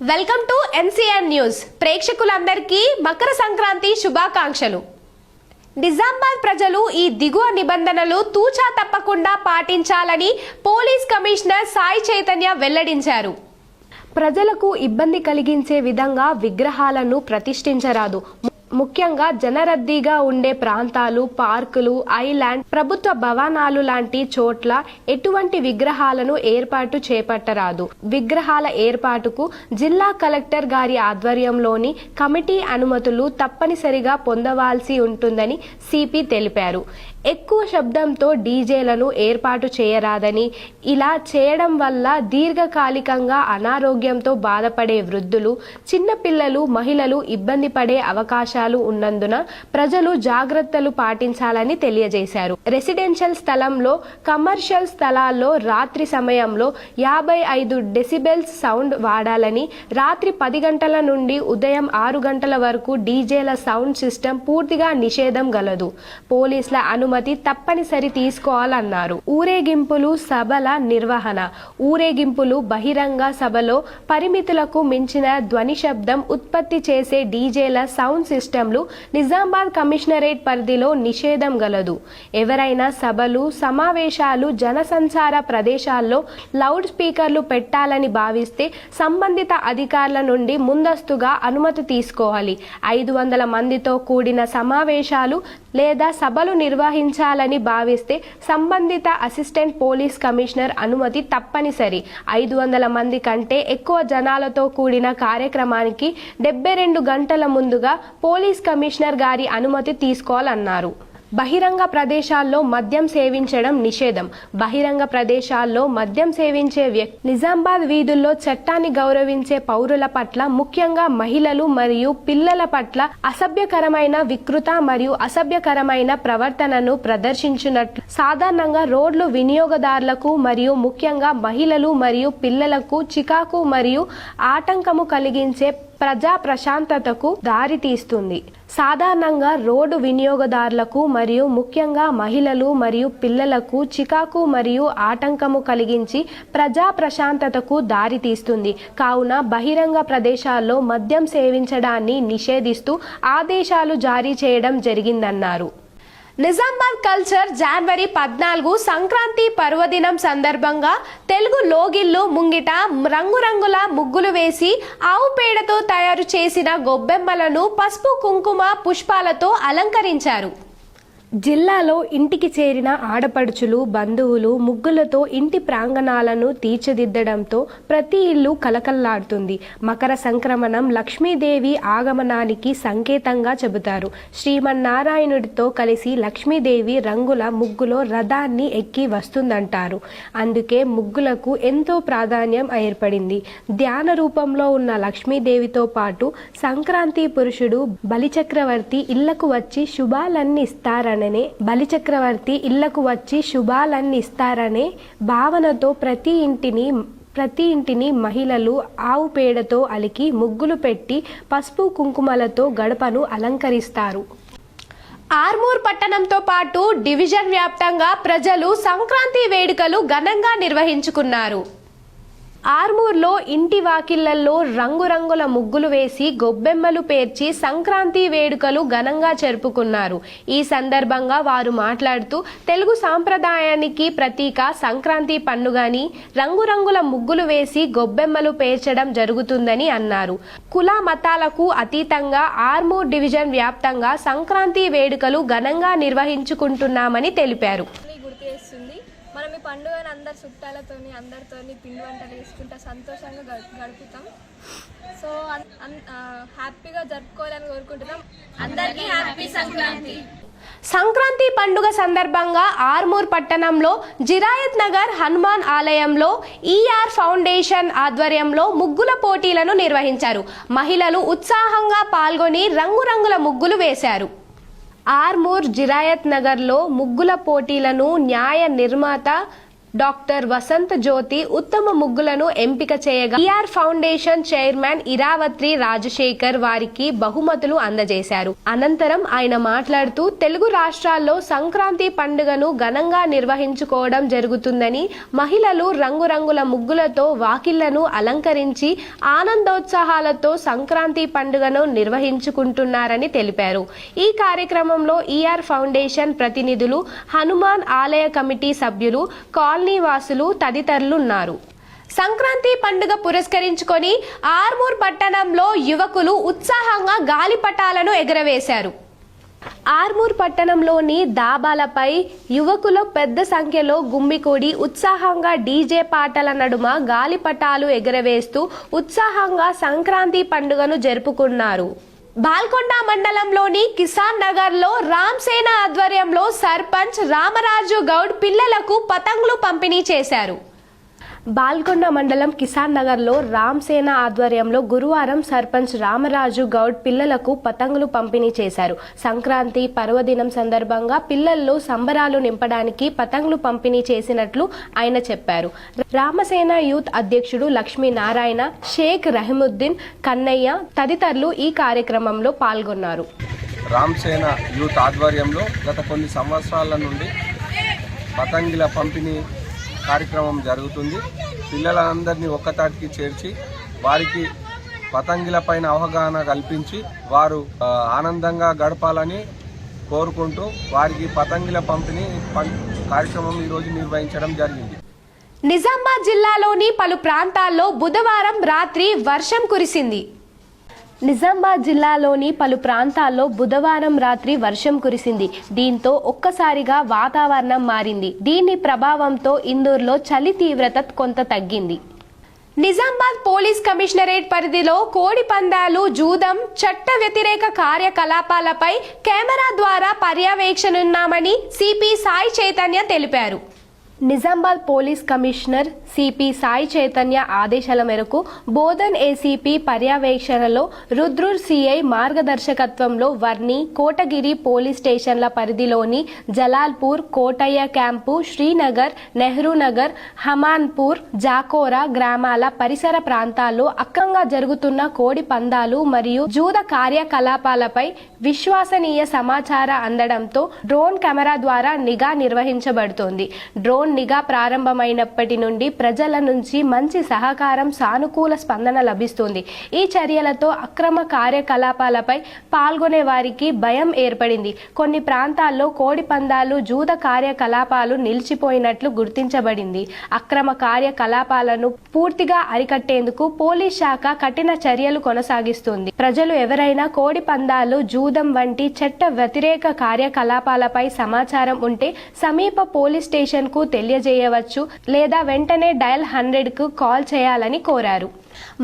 Welcome to NCN news. ప్రేక్షకులందరికీ మకర సంక్రాంతి శుభాకాంక్షలు. నిజామాబాద్ ప్రజలు ఈ దిగువ నిబంధనలు తూచా తప్పకుండా పాటించాలని పోలీస్ కమిషనర్ సాయి చైతన్య వెల్లడించారు. ప్రజలకు ఇబ్బంది కలిగించే విధంగా విగ్రహాలను ప్రతిష్ఠించరాదు. ముఖ్యంగా జనరద్దీగా ఉండే ప్రాంతాలు, పార్కులు, ఐలాండ్, ప్రభుత్వ భవనాలు లాంటి చోట్ల ఎటువంటి విగ్రహాలను ఏర్పాటు చేపట్టరాదు. విగ్రహాల ఏర్పాటుకు జిల్లా కలెక్టర్ గారి ఆధ్వర్యంలోని కమిటీ అనుమతులు తప్పనిసరిగా పొందవలసి ఉంటుందని సిపి తెలిపారు. ఎక్కువ శబ్దంతో డీజేలను ఏర్పాటు చేయరాదని, ఇలా చేయడం వల్ల దీర్ఘకాలికంగా అనారోగ్యంతో బాధపడే వృద్ధులు, చిన్నపిల్లలు, మహిళలు ఇబ్బంది పడే అవకాశాలు ఉన్నందున ప్రజలు జాగ్రత్తలు పాటించాలని తెలియజేశారు. రెసిడెన్షియల్ స్థలంలో, కమర్షియల్ స్థలాల్లో రాత్రి సమయంలో 55 డెసిబెల్స్ సౌండ్ వాడాలని, రాత్రి 10 గంటల నుండి ఉదయం 6 గంటల వరకు డీజేల సౌండ్ సిస్టమ్ పూర్తిగా నిషేధం గలదు. పోలీసుల అనుమతి తప్పనిసరి తీసుకోవాలన్నారు. ఊరేగింపులు, సభల నిర్వహణ. ఊరేగింపులు, బహిరంగ సభలో పరిమితులకు మించిన ధ్వని శబ్దం ఉత్పత్తి చేసే డీజేల సౌండ్ సిస్టంలు నిజామాబాద్ కమిషనరేట్ పరిధిలో నిషేధం గలదు. ఎవరైనా సభలు, సమావేశాలు, జనసంచార ప్రదేశాల్లో లౌడ్ స్పీకర్లు పెట్టాలని భావిస్తే సంబంధిత అధికారుల నుండి ముందస్తుగా అనుమతి తీసుకోవాలి. 500 మందితో కూడిన సమావేశాలు లేదా సభలు నిర్వహించాలని భావిస్తే సంబంధిత అసిస్టెంట్ పోలీస్ కమిషనర్ అనుమతి తప్పనిసరి. 500 మంది కంటే ఎక్కువ జనాలతో కూడిన కార్యక్రమానికి 72 గంటల ముందుగా పోలీస్ కమిషనర్ గారి అనుమతి తీసుకోవాలన్నారు. బహిరంగ ప్రదేశాల్లో మద్యం సేవించడం నిషేధం. బహిరంగ ప్రదేశాల్లో మద్యం సేవించే వ్యక్తి నిజామాబాద్ వీధుల్లో చట్టాన్ని గౌరవించే పౌరుల పట్ల, ముఖ్యంగా మహిళలు మరియు పిల్లల పట్ల అసభ్యకరమైన, వికృత మరియు అసభ్యకరమైన ప్రవర్తనను ప్రదర్శించినట్లు సాధారణంగా రోడ్లు వినియోగదారులకు మరియు ముఖ్యంగా మహిళలు మరియు పిల్లలకు చికాకు మరియు ఆటంకము కలిగించే ప్రజా ప్రశాంతతకు దారితీస్తుంది. సాధారణంగా రోడ్డు వినియోగదారులకు మరియు ముఖ్యంగా మహిళలు మరియు పిల్లలకు చికాకు మరియు ఆటంకము కలిగించి ప్రజా ప్రశాంతతకు దారితీస్తుంది. కావున బహిరంగ ప్రదేశాల్లో మద్యం సేవించడాన్ని నిషేధిస్తూ ఆదేశాలు జారీ చేయడం జరిగిందన్నారు. నిజామాబాద్ కల్చర్ జనవరి 14 సంక్రాంతి పర్వదినం సందర్భంగా తెలుగు లోగిళ్ళు ముంగిట రంగురంగుల ముగ్గులు వేసి ఆవు పేడతో తయారు చేసిన గొబ్బెమ్మలను పసుపు, కుంకుమ, పుష్పాలతో అలంకరించారు. జిల్లాలో ఇంటికి చేరిన ఆడపడుచులు, బంధువులు ముగ్గులతో ఇంటి ప్రాంగణాలను తీర్చిదిద్దడంతో ప్రతి ఇల్లు కలకల్లాడుతుంది. మకర సంక్రమణం లక్ష్మీదేవి ఆగమనానికి సంకేతంగా చెబుతారు. శ్రీమన్నారాయణుడితో కలిసి లక్ష్మీదేవి రంగుల ముగ్గులో రథాన్ని ఎక్కి వస్తుందంటారు. అందుకే ముగ్గులకు ఎంతో ప్రాధాన్యం ఏర్పడింది. ధ్యాన రూపంలో ఉన్న లక్ష్మీదేవితో పాటు సంక్రాంతి పురుషుడు బలిచక్రవర్తి ఇళ్లకు వచ్చి శుభాలన్నీ ఇస్తారని బలిచక్రవర్తి ఇళ్లకు వచ్చి శుభాలన్నీ ఇస్తారనే భావనతో ప్రతి ఇంటిని మహిళలు ఆవు పేడతో అలికి ముగ్గులు పెట్టి పసుపు కుంకుమలతో గడపను అలంకరిస్తారు. ఆర్మూర్ పట్టణంతో పాటు డివిజన్ వ్యాప్తంగా ప్రజలు సంక్రాంతి వేడుకలు ఘనంగా నిర్వహించుకున్నారు. ఆర్మూర్లో ఇంటి వాకిళ్లలో రంగురంగుల ముగ్గులు వేసి గొబ్బెమ్మలు పేర్చి సంక్రాంతి వేడుకలు ఘనంగా జరుపుకున్నారు. ఈ సందర్భంగా వారు మాట్లాడుతూ తెలుగు సాంప్రదాయానికి ప్రతీక సంక్రాంతి పండుగని రంగురంగుల ముగ్గులు వేసి గొబ్బెమ్మలు పేర్చడం జరుగుతుందని అన్నారు. కుల మతాలకు అతీతంగా ఆర్మూర్ డివిజన్ వ్యాప్తంగా సంక్రాంతి వేడుకలు ఘనంగా నిర్వహించుకుంటున్నామని తెలిపారు. మనం ఈ పండుగను అందరు చుట్టాలతోని అందరితోని పిండి వంటలు వేసుకుంటా సంతోషంగా గడుపుతాం. సో హ్యాపీగా జరుపుకోవాలని కోరుకుంటున్నాం. అందరికీ హ్యాపీ సంక్రాంతి. సంక్రాంతి పండుగ సందర్భంగా ఆర్మూర్ పట్టణంలో జిరాయత్ నగర్ హనుమాన్ ఆలయంలో ఈఆర్ ఫౌండేషన్ ఆధ్వర్యంలో ముగ్గుల పోటీలను నిర్వహించారు. మహిళలు ఉత్సాహంగా పాల్గొని రంగురంగుల ముగ్గులు వేశారు. ఆర్మూర్ జిరాయత్ నగర్లో ముగ్గుల పోటీలను న్యాయ నిర్మాత డాక్టర్ వసంత జ్యోతి ఉత్తమ ముగ్గులను ఎంపిక చేయగా ఈఆర్ ఫౌండేషన్ చైర్మన్ ఇరావత్రి రాజశేఖర్ వారికి బహుమతులు అందజేశారు. అనంతరం ఆయన మాట్లాడుతూ తెలుగు రాష్ట్రాల్లో సంక్రాంతి పండుగను ఘనంగా నిర్వహించుకోవడం జరుగుతుందని, మహిళలు రంగురంగుల ముగ్గులతో వాకిళ్లను అలంకరించి ఆనందోత్సాహాలతో సంక్రాంతి పండుగను నిర్వహించుకుంటున్నారని తెలిపారు. ఈ కార్యక్రమంలో ఈఆర్ ఫౌండేషన్ ప్రతినిధులు, హనుమాన్ ఆలయ కమిటీ సభ్యులు, కాలనీ వాసులు తదితరులున్నారు. సంక్రాంతి పండుగ పురస్కరించుకొని ఆర్మూర్ పట్టణంలో యువకులు ఉత్సాహంగా గాలిపటాలను ఎగరవేశారు. ఆర్మూర్ పట్టణంలోని దాబాలపై యువకులు పెద్ద సంఖ్యలో గుమ్మికూడి ఉత్సాహంగా డీజే పాటల నడుమ గాలిపటాలు ఎగరవేస్తూ ఉత్సాహంగా సంక్రాంతి పండుగను జరుపుకున్నారు. బాల్కొండ మండలంలోని కిసాన్ నగర్ లో రామ్ సేన ఆధ్వర్యంలో సర్పంచ్ రామరాజు గౌడ్ పిల్లలకు పతంగులు పంపిణీ చేశారు. బాల్కొండ మండలం కిసాన్ నగర్ లో రామ్ సేన ఆధ్వర్యంలో గురువారం సర్పంచ్ రామరాజు గౌడ్ పిల్లలకు పతంగులు పంపిణీ చేశారు. సంక్రాంతి పర్వదినం సందర్భంగా పిల్లల్లో సంబరాలు నింపడానికి పతంగులు పంపిణీ చేసినట్లు ఆయన చెప్పారు. రామసేన యూత్ అధ్యక్షుడు లక్ష్మీనారాయణ, షేక్ రహీముద్దీన్, కన్నయ్య తదితరులు ఈ కార్యక్రమంలో పాల్గొన్నారు. రామ్ సేన యూత్ ఆధ్వర్యంలో గత కొన్ని సంవత్సరాల నుండి పతంగుల పంపిణీ కార్యక్రమం జరుగుతుంది. పిల్లలందరినీ ఒక్కతాటికి చేర్చి వారికి పతంగుల పైన అవగాహన కల్పించి వారు ఆనందంగా గడపాలని కోరుకుంటూ వారికి పతంగుల పంపిణీ కార్యక్రమం ఈరోజు నిర్వహించడం జరిగింది. నిజామాబాద్ జిల్లాలోని పలు ప్రాంతాల్లో బుధవారం రాత్రి వర్షం కురిసింది. నిజామాబాద్ జిల్లాలోని పలు ప్రాంతాల్లో బుధవారం రాత్రి వర్షం కురిసింది. దీంతో ఒక్కసారిగా వాతావరణం మారింది. దీని ప్రభావంతో ఇందూరులో చలి తీవ్రత కొంత తగ్గింది. నిజామాబాద్ పోలీస్ కమిషనరేట్ పరిధిలో కోడి పందాలు, జూదం, చట్ట వ్యతిరేక కార్యకలాపాలపై కెమెరా ద్వారా పర్యవేక్షణున్నామని సిపి సాయి చైతన్య తెలిపారు. Nizamabad police commissioner CP Sai Chaitanya ఆదేశాల మేరకు బోధన్ ఏసీపీ పర్యవేక్షణలో రుద్రూర్ సిఐ మార్గదర్శకత్వంలో వర్ని, కోటగిరి పోలీస్ స్టేషన్ల పరిధిలోని జలాల్పూర్, కోటయ్య క్యాంపు, శ్రీనగర్, నెహ్రూ నగర్, హమాన్పూర్, జాకోరా గ్రామాల పరిసర ప్రాంతాల్లో అక్రమంగా జరుగుతున్న కోడి పందాలు మరియు జూద కార్యకలాపాలపై విశ్వసనీయ సమాచారం అందడంతో డ్రోన్ కెమెరా ద్వారా నిఘా నిర్వహించబడుతోంది. డ్రోన్ నిఘా ప్రారంభమైనప్పటి నుండి ప్రజల నుంచి మంచి సహకారం, సానుకూల స్పందన లభిస్తుంది. ఈ చర్యలతో అక్రమ కార్యకలాపాలపై పాల్గొనే వారికి భయం ఏర్పడింది. కొన్ని ప్రాంతాల్లో కోడి పందాలు, జూద కార్యకలాపాలు నిలిచిపోయినట్లు గుర్తించబడింది. అక్రమ కార్యకలాపాలను పూర్తిగా అరికట్టేందుకు పోలీస్ శాఖ కఠిన చర్యలు కొనసాగిస్తుంది. ప్రజలు ఎవరైనా కోడి పందాలు, జూదం వంటి చట్ట వ్యతిరేక కార్యకలాపాలపై సమాచారం ఉంటే సమీప పోలీస్ స్టేషన్ కు తెలియజేయవచ్చు లేదా వెంటనే డయల్ 100కు కాల్ చేయాలని కోరారు.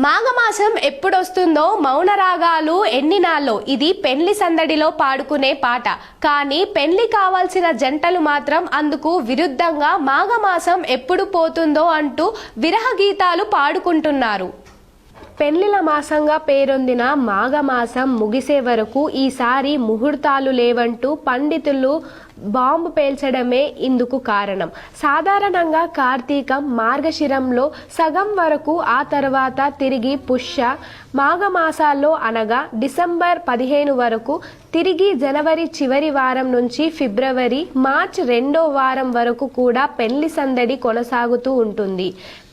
మాఘమాసం ఎప్పుడొస్తుందో మౌన రాగాలు ఎన్నినాల్లో ఇది పెళ్లి సందడిలో పాడుకునే పాట. కానీ పెళ్లి కావాల్సిన జంటలు మాత్రం అందుకు విరుద్ధంగా మాఘమాసం ఎప్పుడు పోతుందో అంటూ విరహ గీతాలు పాడుకుంటున్నారు. పెళ్లిల మాసంగా పేరొందిన మాఘమాసం ముగిసే వరకు ఈసారి ముహూర్తాలు లేవంటూ పండితులు బాంబు పేల్చడమే ఇందుకు కారణం. సాధారణంగా కార్తీకం, మార్గశిరంలో సగం వరకు, ఆ తర్వాత తిరిగి పుష్య మాఘమాసాల్లో అనగా డిసెంబర్ 15 వరకు, తిరిగి జనవరి చివరి వారం నుంచి ఫిబ్రవరి, మార్చ్ 2వ వారం వరకు కూడా పెళ్లి సందడి కొనసాగుతూ ఉంటుంది.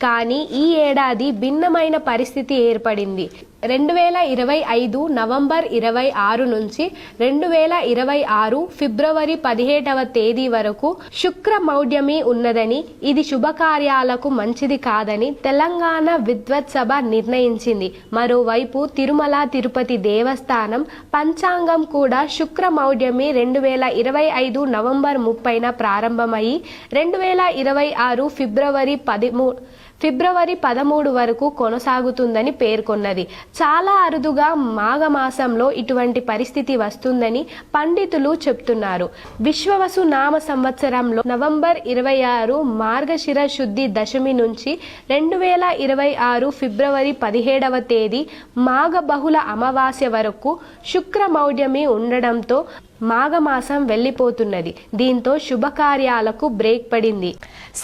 కానీ ఈ ఏడాది భిన్నమైన పరిస్థితి ఏర్పడింది. 2025 నవంబర్ 26 నుంచి 2026 ఫిబ్రవరి 17వ తేదీ వరకు శుక్ర మౌఢ్యమి ఉన్నదని, ఇది శుభకార్యాలకు మంచిది కాదని తెలంగాణ విద్వత్ సభ నిర్ణయించింది. మరోవైపు తిరుమల తిరుపతి దేవస్థానం పంచాంగం కూడా శుక్ర మౌఢ్యమి 2025 నవంబర్ 30న ప్రారంభమై 2026 ఫిబ్రవరి 13 వరకు కొనసాగుతుందని పేర్కొన్నది. చాలా అరుదుగా మాఘమాసంలో ఇటువంటి పరిస్థితి వస్తుందని పండితులు చెప్తున్నారు. విశ్వవసు నామ సంవత్సరంలో నవంబర్ 26 మార్గశిర శుద్ధి దశమి నుంచి 2026 ఫిబ్రవరి 17వ తేదీ మాఘ బహుళ అమావాస్య వరకు శుక్ర మౌఢ్యమి ఉండడంతో మాఘమాసం వెళ్ళిపోతున్నది. దీంతో శుభకార్యాలకు బ్రేక్ పడింది.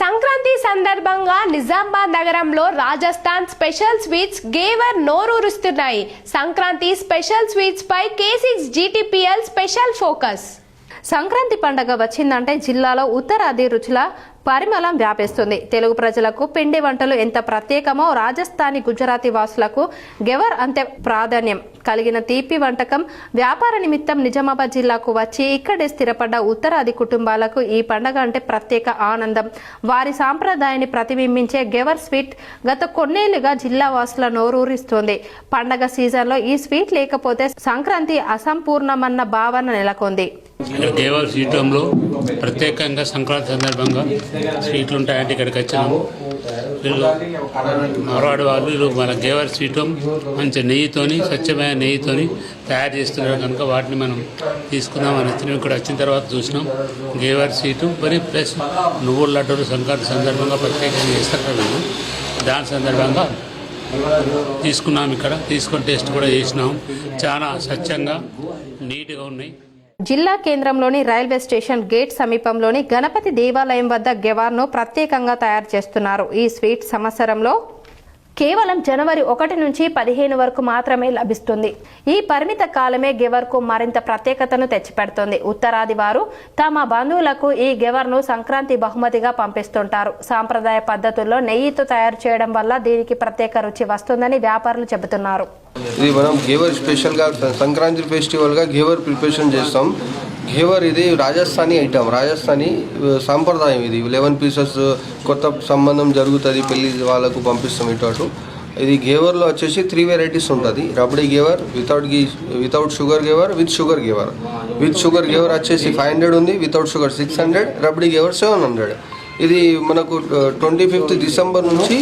సంక్రాంతి సందర్భంగా నిజామాబాద్ నగరంలో రాజస్థాన్ స్పెషల్ స్వీట్స్ గేవర్ నోరూరుస్తున్నాయి. సంక్రాంతి స్పెషల్ స్వీట్స్ పై K6 GTPL special focus. Sankranti పండగ వచ్చిందంటే జిల్లాలో ఉత్తరాది రుచుల పరిమళం వ్యాపిస్తుంది. తెలుగు ప్రజలకు పిండి వంటలు ఎంత ప్రత్యేకమో రాజస్థానీ గుజరాతీ వాసులకు గెవర్ అంతే ప్రాధాన్యం కలిగిన తీపి వంటకం. వ్యాపార నిమిత్తం నిజామాబాద్ జిల్లాకు వచ్చి ఇక్కడే స్థిరపడ్డ ఉత్తరాది కుటుంబాలకు ఈ పండగ అంటే ప్రత్యేక ఆనందం. వారి సాంప్రదాయాన్ని ప్రతిబింబించే గెవర్ స్వీట్ గత కొన్నేళ్లుగా జిల్లా వాసుల నోరూరిస్తోంది. పండగ సీజన్లో ఈ స్వీట్ లేకపోతే సంక్రాంతి అసంపూర్ణమన్న భావన నెలకొంది. గేవర్ స్వీట్లో ప్రత్యేకంగా సంక్రాంతి సందర్భంగా స్వీట్లు ఉంటాయంటే ఇక్కడికి వచ్చినాము. వీళ్ళు మరవాడి వాళ్ళు మన గేవర్ స్వీట్ మంచి నెయ్యితోని స్వచ్ఛమైన నెయ్యితోని తయారు చేస్తున్నారు కనుక వాటిని మనం తీసుకుందామని వచ్చినాం. ఇక్కడ వచ్చిన తర్వాత చూసినాం గేవర్ స్వీటు మరి ప్లస్ నువ్వుల లడ్డూలు సంక్రాంతి సందర్భంగా ప్రత్యేకంగా చేస్తారు కదా. దాని సందర్భంగా తీసుకున్నాం. ఇక్కడ తీసుకొని టేస్ట్ కూడా చేసినాం. చాలా స్వచ్ఛంగా నీట్గా ఉన్నాయి. జిల్లా కేంద్రంలోని రైల్వే స్టేషన్ గేట్ సమీపంలోని గణపతి దేవాలయం వద్ద గెవార్ను ప్రత్యేకంగా తయారు చేస్తున్నారు. ఈ స్వీట్ సంవత్సరంలో కేవలం జనవరి 1 నుంచి 15 వరకు మాత్రమే లభిస్తుంది. ఈ పరిమిత కాలమే గెవర్కు మరింత ప్రత్యేకతను తెచ్చిపెడుతుంది. ఉత్తరాది వారు తమ బంధువులకు ఈ గెవర్ను సంక్రాంతి బహుమతిగా పంపిస్తుంటారు. సాంప్రదాయ పద్ధతుల్లో నెయ్యితో తయారు చేయడం వల్ల దీనికి ప్రత్యేక రుచి వస్తుందని వ్యాపారులు చెబుతున్నారు. ఇది మనం గేవర్ స్పెషల్గా సంక్రాంతి ఫెస్టివల్గా గేవర్ ప్రిపరేషన్ చేస్తాం. గేవర్ ఇది రాజస్థానీ ఐటమ్, రాజస్థానీ సాంప్రదాయం. ఇది 11 పీసెస్ కొత్త సంబంధం జరుగుతుంది, పెళ్లి వాళ్ళకు పంపిస్తాం ఇటు అటు. ఇది గేవర్లో వచ్చేసి 3 వెరైటీస్ ఉంటుంది. Rabdi gave our, without sugar gave our, with sugar gave our. With sugar gave our వచ్చేసి 500 ఉంది, వితౌట్ షుగర్ 600, రబడీ గేవర్ 700. ఇది మనకు 25th డిసెంబర్ నుంచి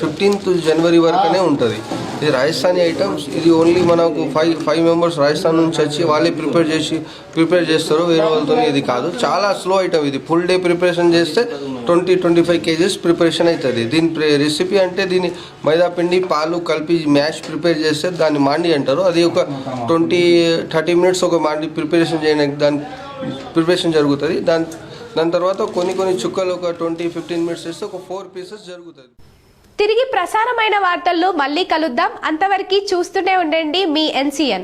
15th జనవరి వరకునే ఉంటుంది. ఇది రాజస్థానీ ఐటమ్స్. ఇది ఓన్లీ మనకు 5 మెంబర్స్ రాజస్థాన్ నుంచి వచ్చి వాళ్ళే ప్రిపేర్ చేస్తారు, వేరే వాళ్ళతో. ఇది కాదు, చాలా స్లో ఐటమ్. ఇది ఫుల్ డే ప్రిపరేషన్ చేస్తే 20-25 kgs ప్రిపరేషన్ అవుతుంది. దీని రెసిపీ అంటే దీని మైదా పిండి పాలు కలిపి మ్యాష్ ప్రిపేర్ చేస్తే దాన్ని మాండి అంటారు. అది ఒక 20-30 మినిట్స్ ఒక మాండి ప్రిపరేషన్ చేయడానికి దాని ప్రిపరేషన్ జరుగుతుంది. దాని తర్వాత కొన్ని చుక్కలు ఒక 20-15 మినిట్స్ చేస్తే ఒక 4 పీసెస్ జరుగుతుంది. తిరిగి ప్రసారమైన వార్తల్లో మళ్ళీ కలుద్దాం. అంతవరకు చూస్తూనే ఉండండి మీ NCN.